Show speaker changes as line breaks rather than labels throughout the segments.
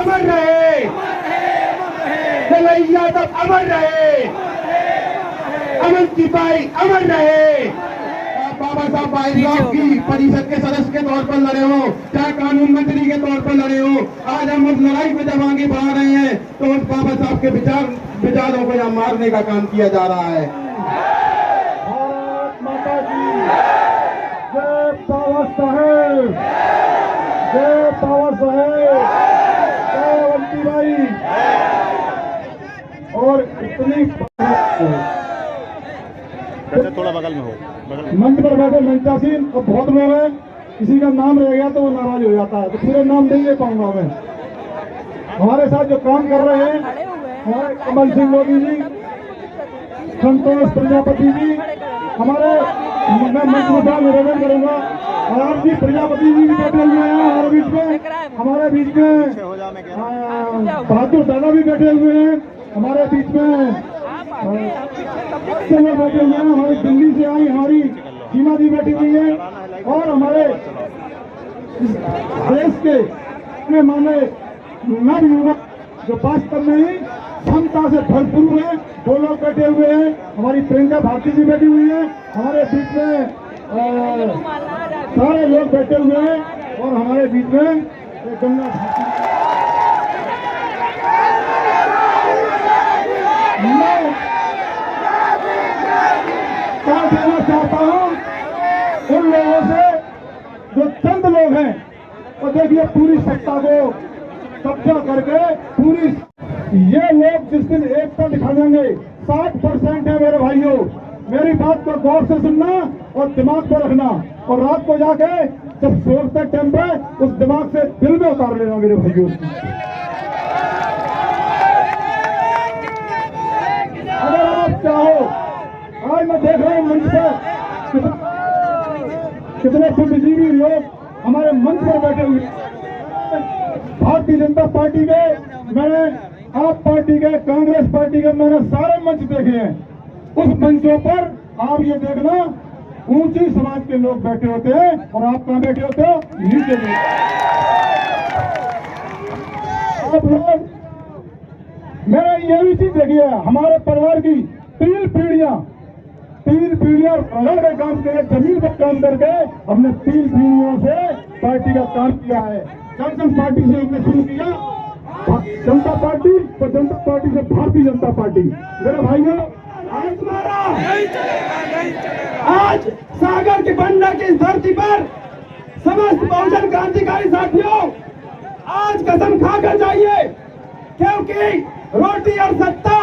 अमर रहे, ललैया यादव अमर रहे, अमन भाई अमर रहे। बाबा साहब बाईलाव की परिषद के सदस्य के तौर पर लड़े हो, चाहे कानून मंत्री के तौर पर लड़े हो, आज हम उस लड़ाई को जब आगे बढ़ा रहे हैं तो उस बाबा साहब के विचारों को यहाँ मारने का काम किया जा रहा है। भारत माता की जय, बाबा साहेब जय, बाबा साहेब जय, अवंती भाई। और इतनी
थोड़ा बगल में हो,
मंच पर बैठे मंचासीन और बहुत लोग हैं, किसी का नाम रह गया तो वो नाराज हो जाता है, तो पूरे नाम नहीं ले पाऊंगा मैं। हमारे साथ जो काम कर रहे हैं हमारे कमल सिंह मोदी जी, संतोष प्रजापति जी, हमारे मैं मंच में निवेदन करूंगा, और जी प्रजापति जी भी बैठे हुए हैं हमारे बीच में, हमारे बीच में बहादुर दादा भी बैठे हुए हैं हमारे बीच में, लोग बैठे हुए हैं, हमारी दिल्ली से आई हमारी सीमा जी बैठी हुई है, और हमारे देश के माने नव युवक जो वास्तव में ही क्षमता से भरपूर है, वो लोग बैठे हुए हैं, हमारी प्रियंका भारती जी बैठी हुई है, हमारे बीच में सारे लोग बैठे हुए हैं, और हमारे बीच में गंगा कहना चाहता हूं उन लोगों से जो चंद लोग हैं, और देखिए पूरी सत्ता को कब्जा करके पूरी, ये लोग जिस दिन एकता दिखा देंगे 60% है मेरे भाइयों, मेरी बात को गौर से सुनना और दिमाग को रखना, और रात को जाके जब सोते टाइम पे उस दिमाग से दिल में उतार लेना मेरे भाइयों। अगर आप चाहो, आज मैं देख रहा हूं मंच पर कितने बुद्धिजीवी लोग हमारे मंच पर बैठे हुए, भारतीय जनता पार्टी के, मैंने आप पार्टी के, कांग्रेस पार्टी के, मैंने सारे मंच देखे हैं। उस मंचों पर आप ये देखना ऊंची समाज के लोग बैठे होते हैं, और आप कहां बैठे होते हो? नीचे बैठे। आप लोग मेरा ये भी चीज देखिए, हमारे परिवार की 3 पीढ़ियां रगड़ के काम किए, जमीन पर काम करके हमने 3 पीढ़ियों से पार्टी का काम किया है। जनता पार्टी से हमने शुरू किया, जनता पार्टी, और जनता पार्टी से भारतीय जनता पार्टी। मेरे भाइयों, आज सागर की बंडा की धरती पर समस्त बहुजन क्रांतिकारी साथियों, आज कसम खाकर जाइए, क्योंकि रोटी और सत्ता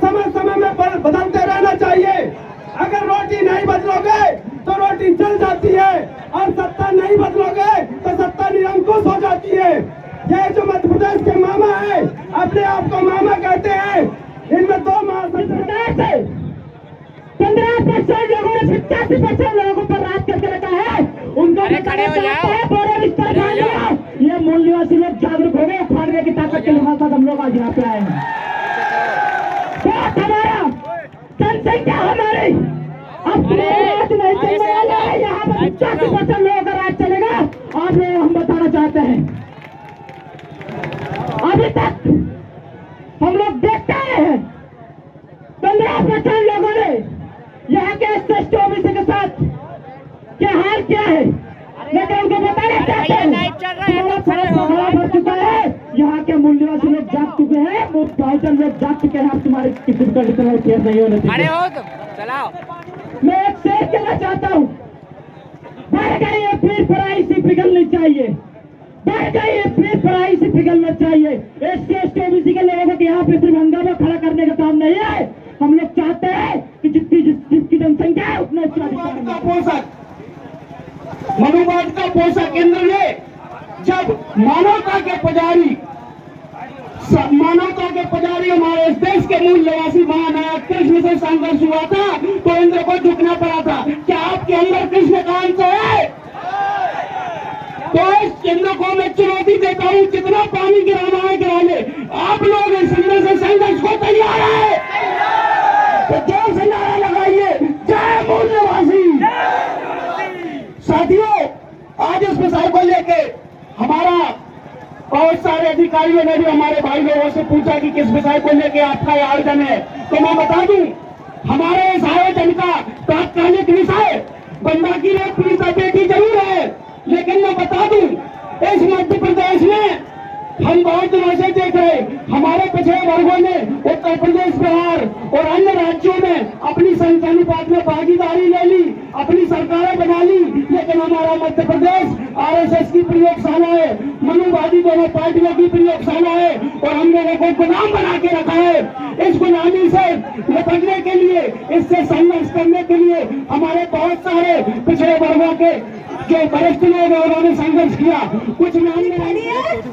समय समय में बदलते रहना चाहिए। अगर रोटी नहीं बदलोगे तो रोटी जल जाती है, और सत्ता नहीं बदलोगे तो सत्ता निरंकुश हो जाती है। ये जो मध्य प्रदेश के मामा है, अपने आप को मामा कहते हैं, इनमें 2 महासंघ है, 15% लोगों ने 85% लोगों पर राज करके रखा है, उनको ये मूल निवासी लोग जागरूक हो गए, फाड़ने की ताकत के लिहाज हम लोग आज यहाँ पे आए हैं। हमारा जनसंख्या हमारी अब राज नहीं चलने वाला है, यहाँ पर 85% लोगों का राज चलेगा। आप लोग हम बताना चाहते हैं, अभी तक हम लोग देखते हैं 15% लोगों ने यहाँ के एससी ओबीसी के साथ क्या हाल किया है, लेकिन उनको बताना चाहते हैं भर चुका है, यहाँ के मूल निवासी लोग जाग चुके हैं, वो बहुजन लोग जाग चुके हैं। आप तुम्हारे किसी का जितना केयर नहीं होने चाहिए। मैं एक शेर कहना चाहता हूँ, बढ़ गई है फिर पढ़ाई से पिघलनी चाहिए, बढ़ गई है फिर पढ़ाई से पिघलना चाहिए। एससी ओबीसी के लोगों को यहाँ पे सिर्फ हंगामा खड़ा करने का काम नहीं है, हम लोग चाहते हैं कि जितनी जनसंख्या है उतना पोषक मनुवाद का पोषक केंद्र है। जब मानवता के पुजारी हमारे इस देश के मूल निवासी महानायक कृष्ण से संघर्ष हुआ था तो इंद्र को झुकना पड़ा था। क्या आपके अंदर कृष्ण कांत है? तो इस इंद्र को मैं चुनौती देता हूँ, कितना पानी गिराना है गिरा ले, आप लोग इस इंद्र से संघर्ष को तैयार है तो जोर से नारा लगाइए, जय मूल निवासी। साथियों, आज इस विषय को लेके हमारा
बहुत सारे अधिकारियों ने भी हमारे भाई लोगों से पूछा कि किस विषय को लेकर आपका ये आयोजन है, तो मैं बता दूं हमारे इस आयोजन का तात्कालिक विषय बंदा की रेप पीड़िता बेटी जरूर है, लेकिन मैं बता दूं इस मध्य प्रदेश में हम बहुत दिनों से देख रहे हमारे पिछड़े वर्गों ने उत्तर प्रदेश, बिहार और अन्य राज्यों में अपनी संख्यानुपात में भागीदारी ले ली, अपनी सरकारें बना ली, लेकिन हमारा मध्य प्रदेश आरएसएस की प्रयोगशाला है, मनुवादी दोनों पार्टियों की प्रयोगशाला है और हम लोगों को गुलाम बना के रखा है। इस गुलामी से निपटने के लिए, इससे संघर्ष करने के लिए हमारे बहुत सारे पिछड़े वर्गों के जो वरिष्ठ लोग हैं उन्होंने संघर्ष किया। कुछ नाम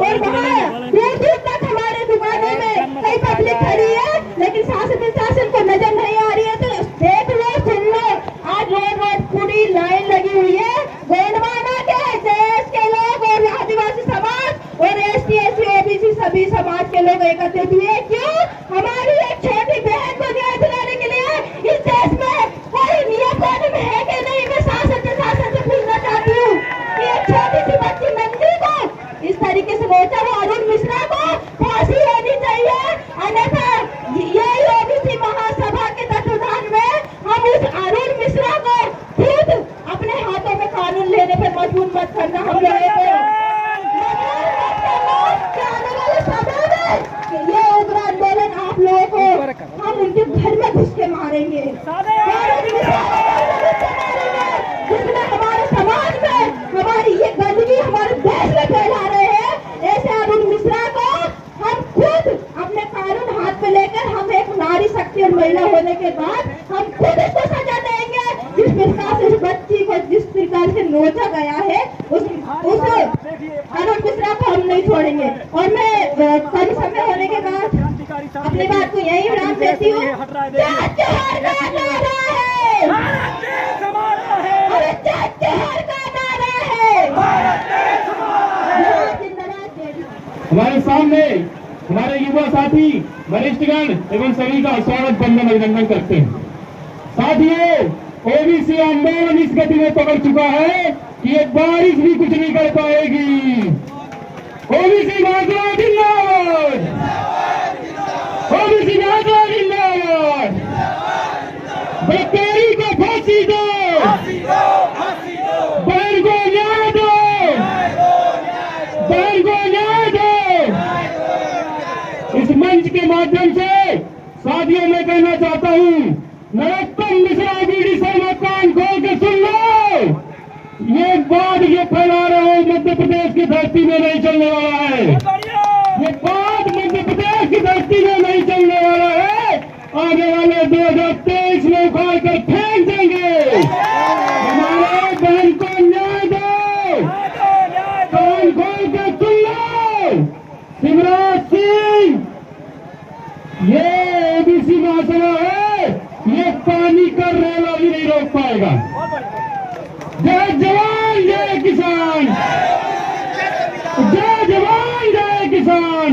और वहाँ दूर दूर तक हमारे दुकानों में कई पब्लिक खड़ी है, लेकिन शासन को नजर नहीं आ रही है। तो देख लो, सुन लो, आज रोड पूरी लाइन लगी हुई है। गोंडवाना के देश के लोग और आदिवासी समाज और ST SC OBC सभी समाज के लोग एकत्रित हुए। क्यों? हमारी एक छोटी बहन को न्याय दिलाने के लिए। इस देश में कोई नियम कानून है कि नहीं? मैं शासन से पूछना चाहती हूँ कि एक छोटी सी बच्ची नंदी को इस तरीके से रोचा, वो अरुण मिश्रा को फांसी होनी चाहिए, अन्यथा ये OBC महासभा के तत्वाधान में हम उस अरुण मिश्रा को खुद अपने हाथों में कानून लेने पर मजबूर मत करना। हम लोगों ये उग्र आंदोलन आप लोगों को हम उनके घर में घुस के मारेंगे, जिसमें हमारे समाज में हमारी ये गंदगी हमारे देश में फैला रहे हैं। ऐसे अरुण मिश्रा को हम खुद अपने कानून हाथ में लेकर, हम एक नारी शक्ति और महिला होने के बाद हम खुद इसको सजा देंगे। जिस प्रकार से इस बच्ची को जिस प्रकार से नोचा गया है, उस अरुण मिश्रा को हम नहीं छोड़ेंगे। और मैं कम समय होने के बाद अपनी बात को यही विराम देती हूँ।
हमारे सामने हमारे युवा साथी वरिष्ठगण एवं सभी का स्वागत बंदन अभिनंदन करते हैं। साथियों, OBC आंदोलन इस गति में पकड़ चुका है कि एक बारिश भी कुछ नहीं कर पाएगी। OBC महात्मा जिंदाबाद, OBC महात्मा जिंदाबाद। बेकारी को फांसी दो, बहन को न्याय दो, बहन को न्याय दो। इस मंच के माध्यम से साथियों मैं कहना चाहता हूँ, नरोत्तम मिश्रा बीडी से कान खोल के सुन लो। ये बात ये फैला रहे हो मध्य प्रदेश की धरती में नहीं चलने वाला है। ये बात मध्य प्रदेश की धरती में नहीं चलने वाला है। आने वाले 2023 में उखाड़ कर फेंक देंगे। हमारे बहन को न्याय दो, कान खोल के सुन लो। शिवराज सिंह, ये OBC महासभा है, ये पानी का रेला भी नहीं रोक पाएगा। जय जवान जय किसान, जय जवान जय किसान।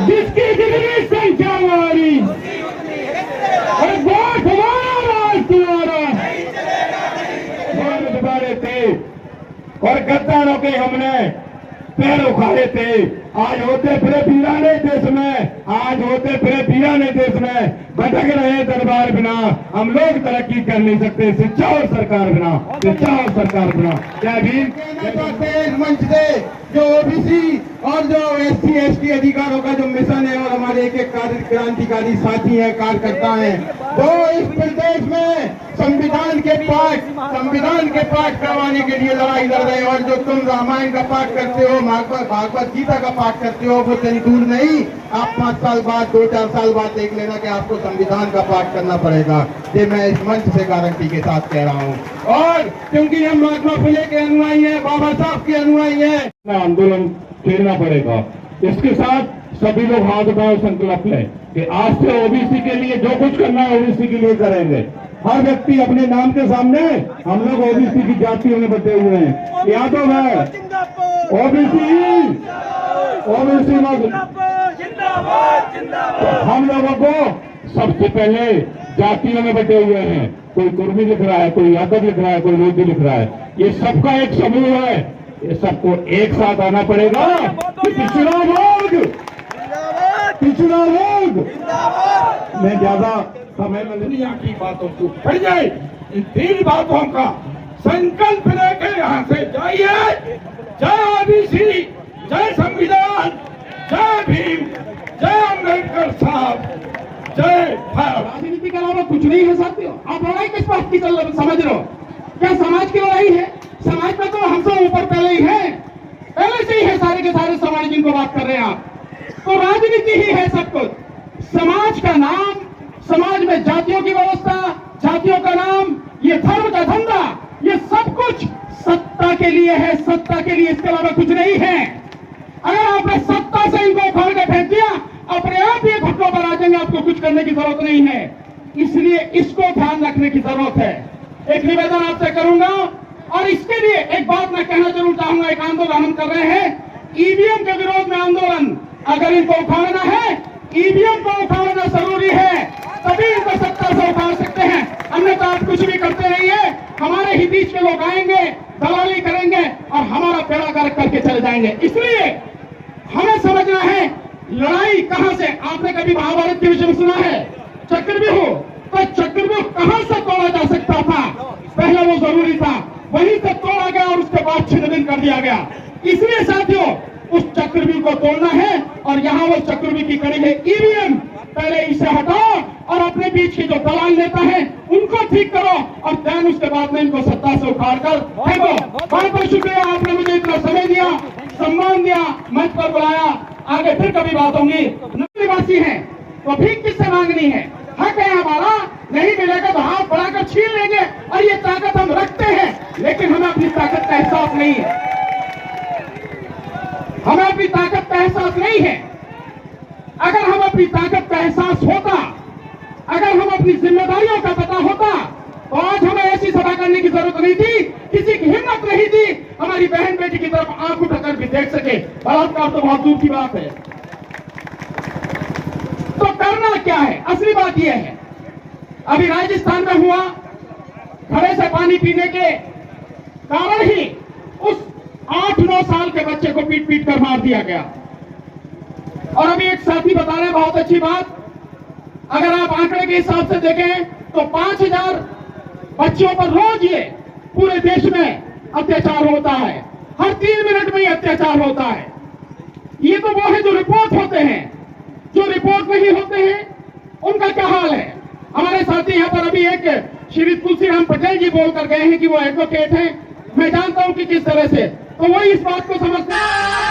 जिसकी जितनी संख्या हमारी और वोट हमारा, राज तुम्हारा। दोबारे थे और गद्दारों के हमने पैर उखाड़े थे। आज होते फिरे वीराने देश में, आज होते फिरे वीराने देश में भटक रहे दरबार बिना। हम लोग तरक्की कर नहीं सकते शिक्षा और सरकार बिना, शिक्षा और सरकार बिना। क्या भीम
इस मंच से जो OBC और जो SC ST अधिकारों का जो मिशन है और हमारे एक एक क्रांतिकारी साथी हैं, कार्यकर्ता हैं, वो इस प्रदेश में संविधान के पाठ करवाने के लिए लड़ाई लड़ रहे हैं। और जो तुम रामायण का पाठ करते हो, भागवत गीता का पाठ करते हो, वो दिन दूर नहीं, आप 5 साल बाद 2-4 साल बाद देख लेना कि आपको संविधान का पाठ करना पड़ेगा। ये मैं इस मंच से गारंटी के साथ कह रहा हूँ। और क्योंकि हम महात्मा फुले के अनुयायी हैं, बाबा साहब के अनुयायी हैं,
आंदोलन छेड़ना पड़ेगा। इसके साथ सभी लोग हाथ उठाओ, संकल्प लें कि आज से OBC के लिए जो कुछ करना है OBC के लिए करेंगे। हर व्यक्ति अपने नाम के सामने, हम लोग OBC की जातियों में बटे हुए हैं। यादव है, OBC हम लोगों को सबसे पहले जातियों में बटे हुए हैं। कोई कुर्मी लिख रहा है, कोई यादव लिख रहा है, कोई लोधी लिख रहा है। ये सबका एक समूह है। ये सबको एक साथ आना पड़ेगा कि पिछड़ा वर्ग मैं ज्यादा समय में नहीं की बातों को पड़ जाए। इन 3 बातों का संकल्प लेकर यहाँ से जाइए। जय ओबीसी, जय संविधान, जय भीम, जय अम्बेडकर साहब, जय भारत। राजनीति के अलावा कुछ नहीं है साथियों। आप लड़ाई किस बात की समझ रहे हो? क्या समाज की लड़ाई है? समाज में तो हमसे ऊपर पहले ही है, पहले से ही है सारे के सारे समाज जिनको बात कर रहे हैं आप। तो राजनीति ही है सब कुछ। समाज का नाम, समाज में जातियों की व्यवस्था, जातियों का नाम, ये धर्म का धंधा, ये सब कुछ सत्ता के लिए है, सत्ता के लिए, इसके अलावा कुछ नहीं है। अगर आपने सत्ता से इनको उखाड़ के फेंक दिया, अपने आप ये घुटनों पर आ जाएंगे, आपको कुछ करने की जरूरत नहीं है। इसलिए इसको ध्यान रखने की जरूरत है। एक निवेदन आपसे करूंगा और इसके लिए एक बात मैं कहना जरूर चाहूंगा। एक आंदोलन हम कर रहे हैं, ईवीएम के विरोध में आंदोलन। अगर इनको उखाड़ना है, ईवीएम को उखाड़ना जरूरी है, तभी इनको सत्ता से उखाड़ सकते हैं। अन्यथा आप कुछ भी करते रहिए, हमारे ही बीच के लोग आएंगे, दलाली करेंगे और हमारा बेड़ा गर्क करके चले जाएंगे। इसलिए हमें समझना है लड़ाई कहां से। आपने कभी महाभारत के विषय में सुना है चक्रव्यूह? तो चक्रव्यूह कहां से तोड़ा जा सकता था? पहले वो जरूरी था, वहीं से तोड़ा गया और उसके बाद छिन्न कर दिया गया। इसलिए साथियों उस चक्रव्यूह को तोड़ना है और यहाँ वो चक्रव्यूह की कड़ी है ईवीएम। पहले इसे हटाओ और अपने बीच के जो दलाल नेता हैं उनको ठीक करो और देन उसके बाद में इनको सत्ता से उखाड़ कर फेंको। बहुत बहुत शुक्रिया, आपने मुझे इतना समय दिया, सम्मान दिया, मंच पर बुलाया। आगे फिर कभी बात होंगी। निवासी हैं तो भीख किससे मांगनी है? हक है हमारा, नहीं मिलेगा तो हाथ बढ़ाकर छीन लेंगे और ये ताकत हम रखते हैं, लेकिन हमें अपनी ताकत का एहसास नहीं है। हमें अपनी ताकत का एहसास नहीं है। अगर हम अपनी ताकत का एहसास होता, अगर हम अपनी जिम्मेदारियों का पता होता, तो आज हमें ऐसी सभा करने की जरूरत नहीं थी। किसी की हिम्मत नहीं थी हमारी बहन बेटी की तरफ आंख उठाकर भी देख सके। बलात्कार तो बहुत दूर की बात है। तो करना क्या है? असली बात यह है, अभी राजस्थान में हुआ, घड़े से पानी पीने के कारण ही उस 8-9 साल के बच्चे को पीट पीट कर मार दिया गया। और अभी एक साथी बता रहे हैं बहुत अच्छी बात, अगर आप आंकड़े के हिसाब से देखें तो 5000 बच्चों पर रोज ये पूरे देश में अत्याचार होता है। हर 3 मिनट में ये अत्याचार होता है। ये तो वो है जो रिपोर्ट होते हैं, जो रिपोर्ट नहीं होते हैं उनका क्या हाल है? हमारे साथी यहाँ पर अभी एक श्री तुलसीराम पटेल जी बोलकर गए हैं कि वो एडवोकेट हैं। मैं जानता हूं कि किस तरह से, तो वो इस बात को समझते हैं।